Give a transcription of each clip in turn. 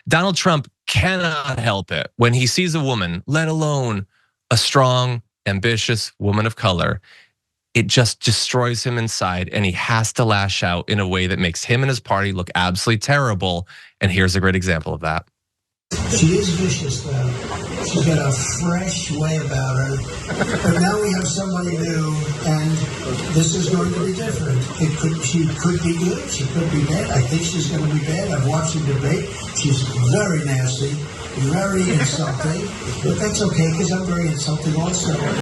Donald Trump cannot help it when he sees a woman, let alone a strong, ambitious woman of color. It just destroys him inside, and he has to lash out in a way that makes him and his party look absolutely terrible. And here's a great example of that. She is vicious, though. She's got a fresh way about her. But now we have somebody new, and this is going to be different. She could be good. She could be bad. I think she's going to be bad. I've watched the debate. She's very nasty, very insulting. But that's okay, because I'm very insulting also.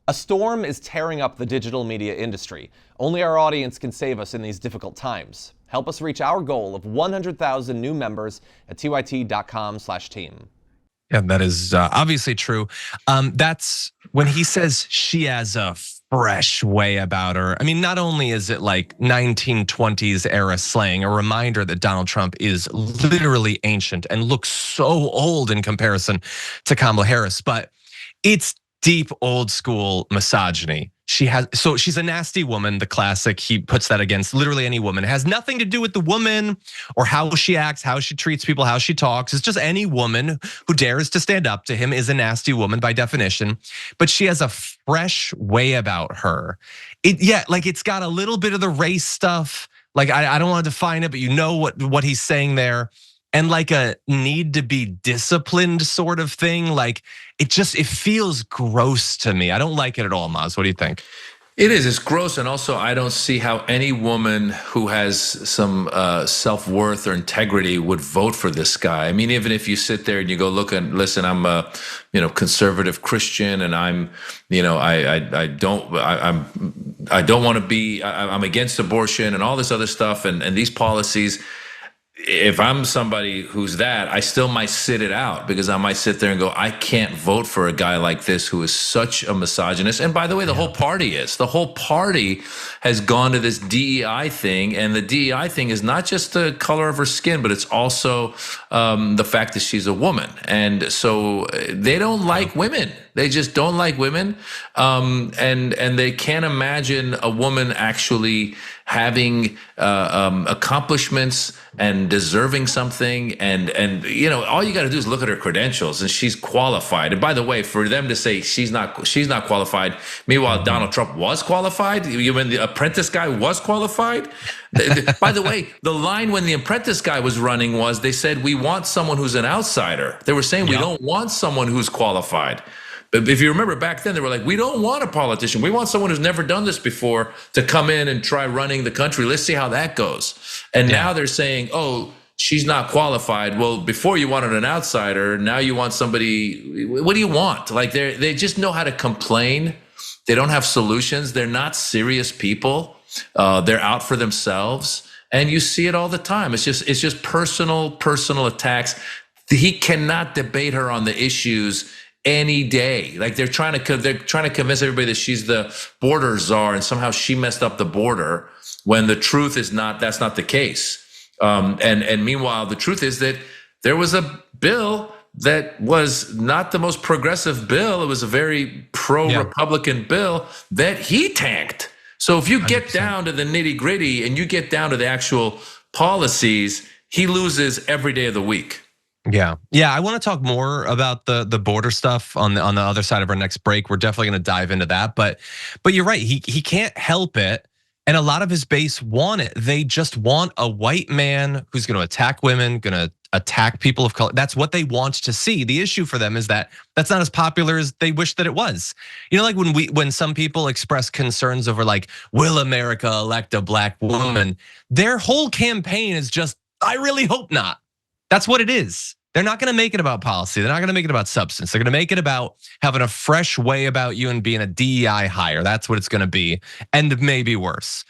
A storm is tearing up the digital media industry. Only our audience can save us in these difficult times. Help us reach our goal of 100,000 new members at tyt.com/team. Yeah, that is obviously true. That's when he says she has a fresh way about her. I mean, not only is it like 1920s era slang, a reminder that Donald Trump is literally ancient and looks so old in comparison to Kamala Harris, but it's deep old school misogyny. She's a nasty woman, the classic. He puts that against literally any woman. It has nothing to do with the woman or how she acts, how she treats people, how she talks. It's just any woman who dares to stand up to him is a nasty woman by definition. But she has a fresh way about her. It's got a little bit of the race stuff. Like I don't want to define it, but you know what he's saying there. And like a need to be disciplined sort of thing. Like it feels gross to me. I don't like it at all, Maz. What do you think? It is. It's gross. And also, I don't see how any woman who has some self-worth or integrity would vote for this guy. I mean, even if you sit there and you go, look and listen, I'm a conservative Christian, and I'm against abortion and all this other stuff and these policies. If I'm somebody who's that, I still might sit it out, because I might sit there and go, I can't vote for a guy like this who is such a misogynist. And by the way, the whole party has gone to this DEI thing, and the DEI thing is not just the color of her skin, but it's also the fact that she's a woman. And so they don't like women. They just don't like women, and they can't imagine a woman actually having accomplishments and deserving something, and all you got to do is look at her credentials, and she's qualified. And by the way, for them to say she's not qualified, meanwhile Donald Trump was qualified. You mean the Apprentice guy was qualified? By the way, the line when the Apprentice guy was running was, they said, we want someone who's an outsider. They were saying we don't want someone who's qualified. But if you remember back then, they were like, we don't want a politician. We want someone who's never done this before to come in and try running the country. Let's see how that goes. And now they're saying, oh, she's not qualified. Well, before you wanted an outsider, now you want somebody. What do you want? Like they just know how to complain. They don't have solutions. They're not serious people. They're out for themselves. And you see it all the time. It's just personal attacks. He cannot debate her on the issues any day. Like they're trying to convince everybody that she's the border czar and somehow she messed up the border, when the truth is that's not the case. And meanwhile, the truth is that there was a bill that was not the most progressive bill. It was a very pro-Republican bill that he tanked. So if you get 100%. Down to the nitty gritty and you get down to the actual policies, he loses every day of the week. Yeah. I want to talk more about the border stuff on the other side of our next break. We're definitely going to dive into that. But you're right. He can't help it. And a lot of his base want it. They just want a white man who's going to attack women, going to attack people of color. That's what they want to see. The issue for them is that that's not as popular as they wish that it was. Like when some people express concerns over like, will America elect a black woman? Their whole campaign is just, I really hope not. That's what it is. They're not gonna make it about policy. They're not gonna make it about substance. They're gonna make it about having a fresh way about you and being a DEI hire. That's what it's gonna be, and maybe worse.